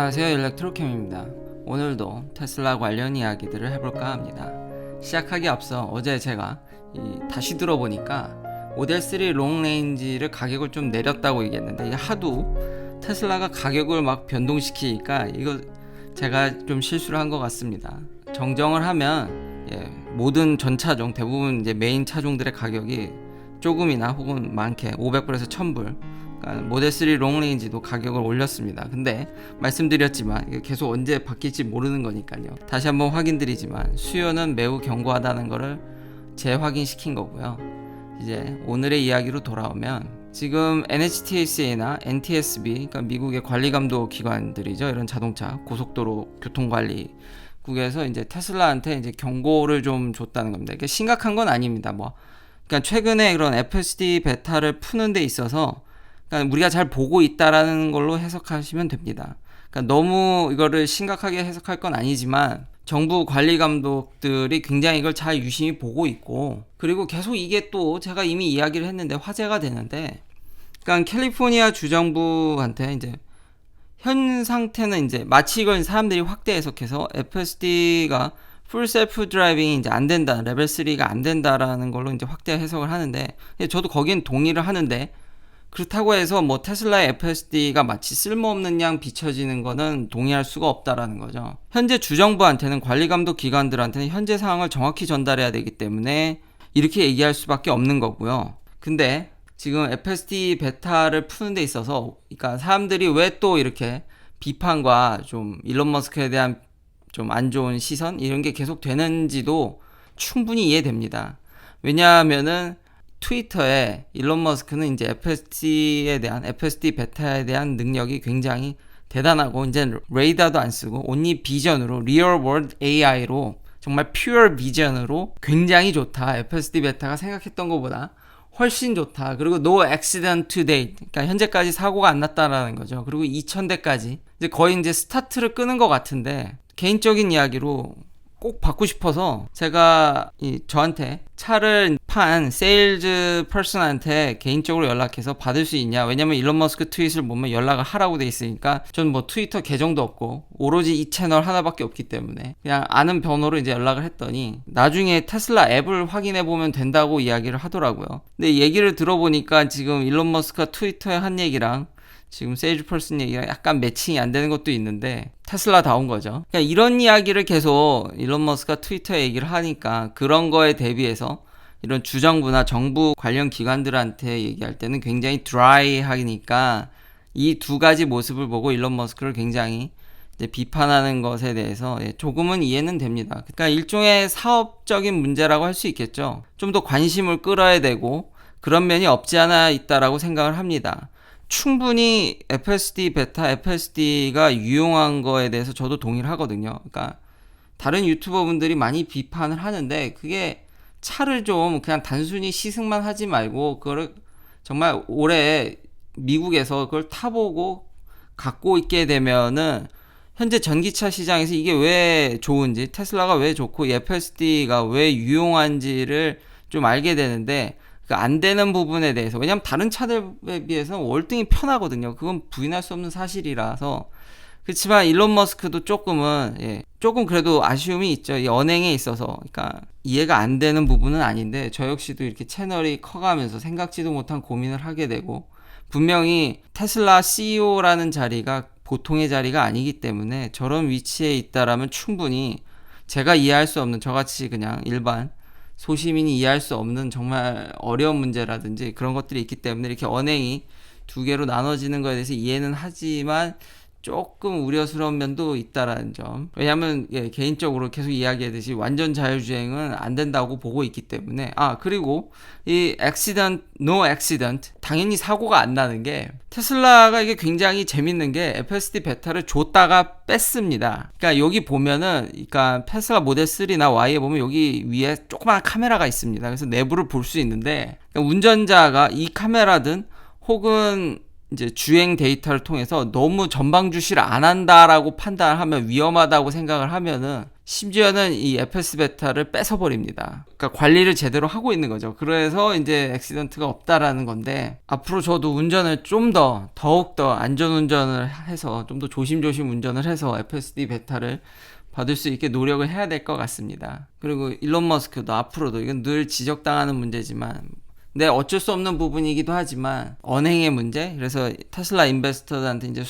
안녕하세요, 일렉트로캠입니다. 오늘도 테슬라 관련 이야기들을 해볼까 합니다. 시작하기 앞서 어제 제가 다시 들어보니까 모델 3 롱레인지를 가격을 좀 내렸다고 얘기했는데, 이게 하도 테슬라가 가격을 막 변동시키니까 이거 제가 좀 실수를 한 것 같습니다. 정정을 하면 모든 전 차종, 대부분 이제 메인 차종들의 가격이 조금이나 혹은 많게 500불에서 1000불, 그러니까 모델 3 롱레인지도 가격을 올렸습니다. 근데 말씀드렸지만 이게 계속 언제 바뀔지 모르는 거니까요. 다시 한번 확인드리지만 수요는 매우 견고하다는 거를 재확인시킨 거고요. 이제 오늘의 이야기로 돌아오면, 지금 NHTSA나 NTSB, 그러니까 미국의 관리감독 기관들이죠. 이런 자동차 고속도로 교통관리국에서 이제 테슬라한테 이제 경고를 좀 줬다는 겁니다. 이게 심각한 건 아닙니다. 그러니까 최근에 그런 FSD 베타를 푸는 데 있어서, 그러니까 우리가 잘 보고 있다라는 걸로 해석하시면 됩니다. 그러니까 너무 이거를 심각하게 해석할 건 아니지만, 정부 관리 감독들이 굉장히 이걸 잘 유심히 보고 있고, 그리고 계속 이게 또 제가 이미 이야기를 했는데 화제가 되는데, 그러니까 캘리포니아 주정부한테 이제 현 상태는 이제 마치 이걸 사람들이 확대 해석해서 FSD가 풀 셀프 드라이빙이 이제 안 된다, 레벨 3가 안 된다라는 걸로 이제 확대 해석을 하는데, 저도 거긴 동의를 하는데, 그렇다고 해서 테슬라의 FSD가 마치 쓸모없는 양 비춰지는 거는 동의할 수가 없다라는 거죠. 현재 주정부한테는, 관리감독 기관들한테는 현재 상황을 정확히 전달해야 되기 때문에 이렇게 얘기할 수밖에 없는 거고요. 근데 지금 FSD 베타를 푸는 데 있어서, 그러니까 사람들이 왜 또 이렇게 비판과 좀 일론 머스크에 대한 좀 안 좋은 시선 이런 게 계속 되는지도 충분히 이해됩니다. 왜냐하면은 트위터에 일론 머스크는 이제 FSD 베타에 대한 능력이 굉장히 대단하고, 이제 레이더도 안 쓰고 온리 비전으로, 리얼 월드 AI로, 정말 퓨어 비전으로 굉장히 좋다. FSD 베타가 생각했던 것보다 훨씬 좋다. 그리고 no accident to date, 그러니까 현재까지 사고가 안 났다라는 거죠. 그리고 2000대까지 이제 거의 이제 스타트를 끄는 것 같은데, 개인적인 이야기로 꼭 받고 싶어서 제가 저한테 차를 판 세일즈 퍼슨한테 개인적으로 연락해서 받을 수 있냐, 왜냐면 일론 머스크 트윗을 보면 연락을 하라고 돼 있으니까, 전 트위터 계정도 없고 오로지 이 채널 하나밖에 없기 때문에 그냥 아는 번호로 이제 연락을 했더니, 나중에 테슬라 앱을 확인해 보면 된다고 이야기를 하더라고요. 근데 얘기를 들어보니까 지금 일론 머스크가 트위터에 한 얘기랑 지금 세일즈 퍼슨 얘기가 약간 매칭이 안 되는 것도 있는데, 테슬라다운 거죠. 그러니까 이런 이야기를 계속 일론 머스크가 트위터에 얘기를 하니까, 그런 거에 대비해서 이런 주정부나 정부 관련 기관들한테 얘기할 때는 굉장히 드라이하니까, 이 두 가지 모습을 보고 일론 머스크를 굉장히 이제 비판하는 것에 대해서 조금은 이해는 됩니다. 그러니까 일종의 사업적인 문제라고 할 수 있겠죠. 좀 더 관심을 끌어야 되고 그런 면이 없지 않아 있다라고 생각을 합니다. 충분히 FSD 베타, FSD가 유용한 거에 대해서 저도 동의를 하거든요. 그러니까 다른 유튜버 분들이 많이 비판을 하는데, 그게 차를 좀 그냥 단순히 시승만 하지 말고 그거를 정말 오래 미국에서 그걸 타보고 갖고 있게 되면은, 현재 전기차 시장에서 이게 왜 좋은지, 테슬라가 왜 좋고 FSD가 왜 유용한지를 좀 알게 되는데, 안 되는 부분에 대해서, 왜냐면 다른 차들에 비해서는 월등히 편하거든요. 그건 부인할 수 없는 사실이라서. 그렇지만 일론 머스크도 조금 그래도 아쉬움이 있죠. 이 언행에 있어서. 그러니까 이해가 안 되는 부분은 아닌데, 저 역시도 이렇게 채널이 커가면서 생각지도 못한 고민을 하게 되고, 분명히 테슬라 CEO라는 자리가 보통의 자리가 아니기 때문에 저런 위치에 있다라면 충분히 제가 이해할 수 없는, 저같이 그냥 일반 소시민이 이해할 수 없는 정말 어려운 문제라든지 그런 것들이 있기 때문에, 이렇게 언행이 두 개로 나눠지는 것에 대해서 이해는 하지만 조금 우려스러운 면도 있다라는 점. 왜냐하면 개인적으로 계속 이야기하듯이 완전 자율주행은 안 된다고 보고 있기 때문에. 그리고 이 no accident, 당연히 사고가 안 나는 게, 테슬라가 이게 굉장히 재밌는 게 FSD 베타를 줬다가 뺐습니다. 그러니까 여기 보면은, 그러니까 테슬라 모델 3나 Y에 보면 여기 위에 조그마한 카메라가 있습니다. 그래서 내부를 볼 수 있는데, 그러니까 운전자가 이 카메라든 혹은 이제 주행 데이터를 통해서 너무 전방 주시를 안 한다라고 판단하면, 위험하다고 생각을 하면은 심지어는 이 FS 베타를 뺏어버립니다. 그러니까 관리를 제대로 하고 있는 거죠. 그래서 이제 액시던트가 없다라는 건데, 앞으로 저도 운전을 좀 더 더욱더 안전 운전을 해서 좀 더 조심조심 운전을 해서 FSD 베타를 받을 수 있게 노력을 해야 될 것 같습니다. 그리고 일론 머스크도 앞으로도, 이건 늘 지적당하는 문제지만, 근데 어쩔 수 없는 부분이기도 하지만 언행의 문제, 그래서 테슬라 인베스터들한테 이제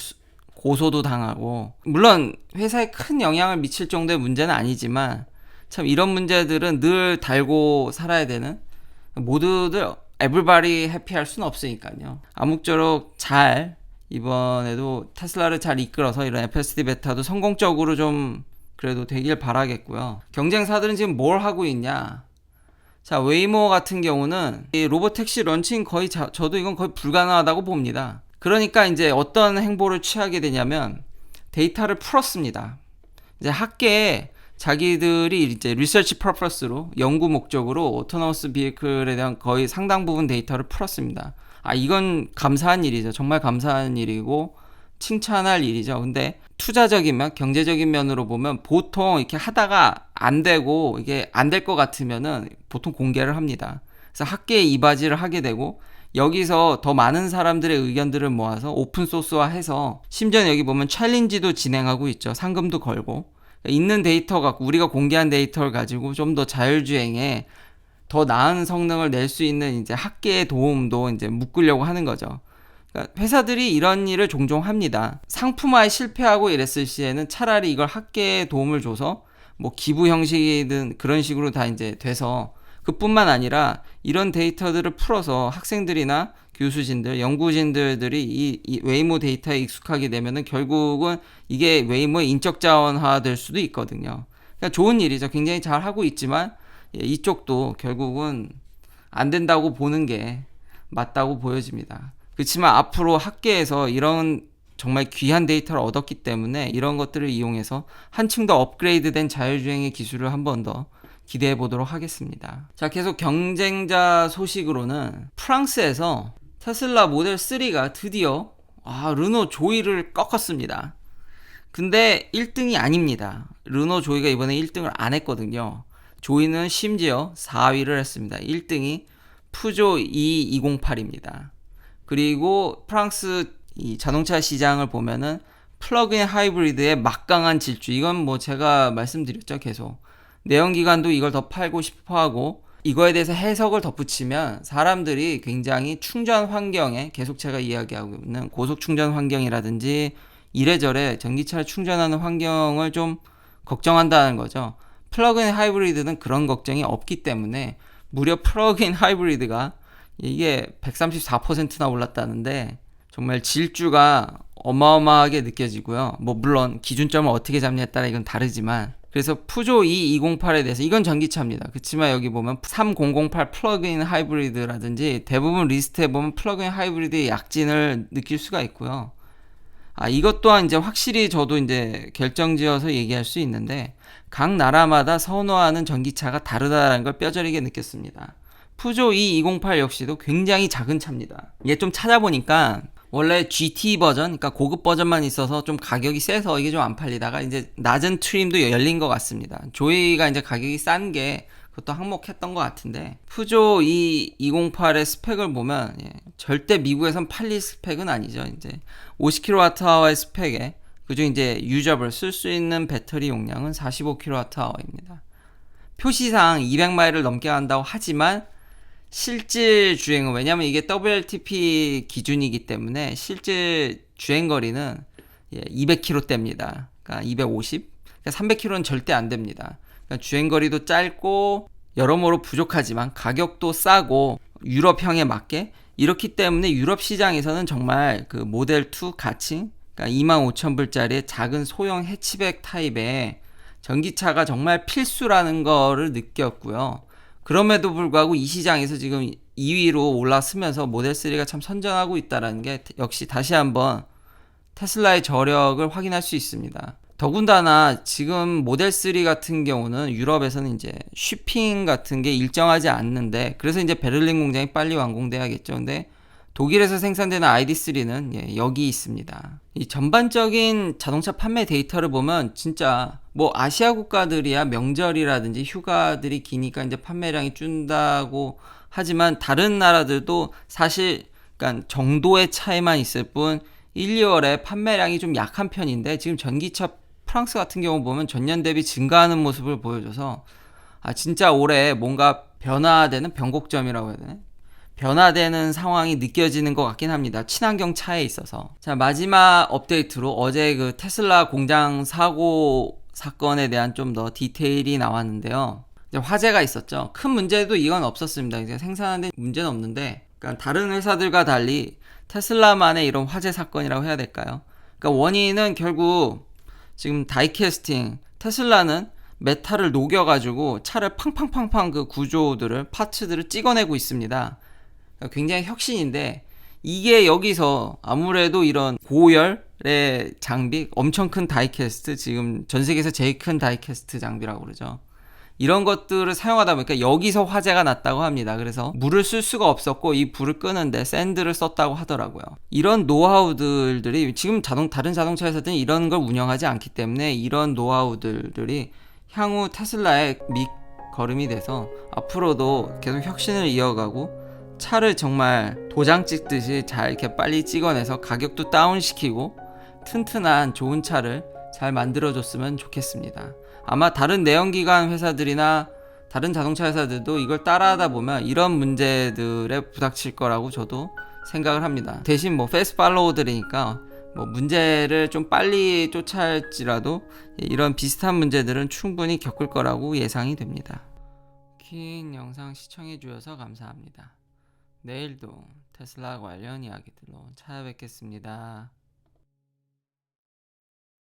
고소도 당하고, 물론 회사에 큰 영향을 미칠 정도의 문제는 아니지만 참 이런 문제들은 늘 달고 살아야 되는, 모두들 에블바리 해피할 수는 없으니까요. 아무쪼록 잘 이번에도 테슬라를 잘 이끌어서 이런 FSD 베타도 성공적으로 좀 그래도 되길 바라겠고요. 경쟁사들은 지금 뭘 하고 있냐? 자, 웨이모 같은 경우는 이 로보택시 런칭 거의 저도 이건 거의 불가능하다고 봅니다. 그러니까 이제 어떤 행보를 취하게 되냐면 데이터를 풀었습니다. 이제 학계에 자기들이 이제 리서치 퍼포스로, 연구 목적으로 오토노머스 비클에 대한 거의 상당 부분 데이터를 풀었습니다. 이건 감사한 일이죠. 정말 감사한 일이고 칭찬할 일이죠. 근데 투자적인 면, 경제적인 면으로 보면 보통 이렇게 하다가 안 되고 이게 안 될 것 같으면은 보통 공개를 합니다. 그래서 학계에 이바지를 하게 되고, 여기서 더 많은 사람들의 의견들을 모아서 오픈소스화해서, 심지어 여기 보면 챌린지도 진행하고 있죠. 상금도 걸고. 있는 데이터 갖고, 우리가 공개한 데이터를 가지고 좀 더 자율주행에 더 나은 성능을 낼 수 있는 이제 학계의 도움도 이제 묶으려고 하는 거죠. 그러니까 회사들이 이런 일을 종종 합니다. 상품화에 실패하고 이랬을 시에는 차라리 이걸 학계에 도움을 줘서 뭐 기부 형식이든 그런 식으로 다 이제 돼서, 그뿐만 아니라 이런 데이터들을 풀어서 학생들이나 교수진들, 연구진들이 이 웨이모 데이터에 익숙하게 되면은 결국은 이게 웨이모의 인적 자원화 될 수도 있거든요. 그러니까 좋은 일이죠. 굉장히 잘 하고 있지만 이쪽도 결국은 안 된다고 보는 게 맞다고 보여집니다. 그렇지만 앞으로 학계에서 이런 정말 귀한 데이터를 얻었기 때문에 이런 것들을 이용해서 한층 더 업그레이드된 자율주행의 기술을 한 번 더 기대해 보도록 하겠습니다. 자, 계속 경쟁자 소식으로는 프랑스에서 테슬라 모델 3가 드디어 르노 조이를 꺾었습니다. 근데 1등이 아닙니다. 르노 조이가 이번에 1등을 안 했거든요. 조이는 심지어 4위를 했습니다. 1등이 푸조 E208입니다. 그리고 프랑스 이 자동차 시장을 보면은 플러그인 하이브리드의 막강한 질주, 이건 뭐 제가 말씀드렸죠. 계속 내연기관도 이걸 더 팔고 싶어하고, 이거에 대해서 해석을 덧붙이면 사람들이 굉장히 충전 환경에, 계속 제가 이야기하고 있는 고속 충전 환경이라든지 이래저래 전기차를 충전하는 환경을 좀 걱정한다는 거죠. 플러그인 하이브리드는 그런 걱정이 없기 때문에, 무려 플러그인 하이브리드가 이게 134%나 올랐다는데 정말 질주가 어마어마하게 느껴지고요. 뭐 물론 기준점을 어떻게 잡냐에 따라 이건 다르지만, 그래서 푸조 E208에 대해서, 이건 전기차입니다. 그렇지만 여기 보면 3008 플러그인 하이브리드라든지 대부분 리스트에 보면 플러그인 하이브리드의 약진을 느낄 수가 있고요. 이것 또한 이제 확실히 저도 이제 결정지어서 얘기할 수 있는데, 각 나라마다 선호하는 전기차가 다르다는 걸 뼈저리게 느꼈습니다. 푸조 E208 역시도 굉장히 작은 차입니다. 이게 좀 찾아보니까 원래 GT 버전, 그러니까 고급 버전만 있어서 좀 가격이 세서 이게 좀 안 팔리다가 이제 낮은 트림도 열린 것 같습니다. 조이가 이제 가격이 싼 게 그것도 항목했던 것 같은데, 푸조 E208의 스펙을 보면 절대 미국에선 팔릴 스펙은 아니죠. 이제 50kWh의 스펙에, 그중 이제 유저블 쓸 수 있는 배터리 용량은 45kWh입니다. 표시상 200마일을 넘게 간다고 하지만 실질 주행은, 왜냐면 이게 WLTP 기준이기 때문에 실질 주행거리는 200km대입니다. 그러니까 250, 그러니까 300km는 절대 안 됩니다. 그러니까 주행거리도 짧고 여러모로 부족하지만 가격도 싸고 유럽형에 맞게, 이렇기 때문에 유럽 시장에서는 정말 그 모델 2 가칭, 그러니까 25,000불짜리의 작은 소형 해치백 타입의 전기차가 정말 필수라는 거를 느꼈고요. 그럼에도 불구하고 이 시장에서 지금 2위로 올라서면서 모델 3가 참 선전하고 있다는 게 역시 다시 한번 테슬라의 저력을 확인할 수 있습니다. 더군다나 지금 모델 3 같은 경우는 유럽에서는 이제 쉬핑 같은 게 일정하지 않는데, 그래서 이제 베를린 공장이 빨리 완공돼야겠죠. 근데 독일에서 생산되는 ID3는 여기 있습니다. 이 전반적인 자동차 판매 데이터를 보면 진짜 뭐 아시아 국가들이야 명절이라든지 휴가들이 기니까 이제 판매량이 준다고 하지만 다른 나라들도 사실 그러니까 정도의 차이만 있을 뿐 1, 2월에 판매량이 좀 약한 편인데 지금 전기차 프랑스 같은 경우 보면 전년 대비 증가하는 모습을 보여줘서 진짜 올해 뭔가 변화되는 변곡점이라고 해야 되나? 변화되는 상황이 느껴지는 것 같긴 합니다. 친환경 차에 있어서. 자, 마지막 업데이트로 어제 그 테슬라 공장 사고 사건에 대한 좀 더 디테일이 나왔는데요. 이제 화재가 있었죠. 큰 문제도 이건 없었습니다. 이제 생산하는 데 문제는 없는데, 그러니까 다른 회사들과 달리 테슬라만의 이런 화재 사건이라고 해야 될까요? 그러니까 원인은 결국 지금 다이캐스팅, 테슬라는 메탈을 녹여가지고 차를 팡팡팡팡 그 구조들을, 파츠들을 찍어내고 있습니다. 굉장히 혁신인데 이게 여기서 아무래도 이런 고열의 장비, 엄청 큰 다이캐스트, 지금 전 세계에서 제일 큰 다이캐스트 장비라고 그러죠. 이런 것들을 사용하다 보니까 여기서 화재가 났다고 합니다. 그래서 물을 쓸 수가 없었고 이 불을 끄는데 샌드를 썼다고 하더라고요. 이런 노하우들이 지금 다른 자동차 회사들은 이런 걸 운영하지 않기 때문에 이런 노하우들이 향후 테슬라의 밑거름이 돼서 앞으로도 계속 혁신을 이어가고 차를 정말 도장 찍듯이 잘 이렇게 빨리 찍어내서 가격도 다운시키고 튼튼한 좋은 차를 잘 만들어줬으면 좋겠습니다. 아마 다른 내연기관 회사들이나 다른 자동차 회사들도 이걸 따라하다 보면 이런 문제들에 부닥칠 거라고 저도 생각을 합니다. 대신 뭐 패스트 팔로우들이니까 뭐 문제를 좀 빨리 쫓아할지라도 이런 비슷한 문제들은 충분히 겪을 거라고 예상이 됩니다. 긴 영상 시청해 주셔서 감사합니다. 내일도 테슬라 관련 이야기들로 찾아뵙겠습니다.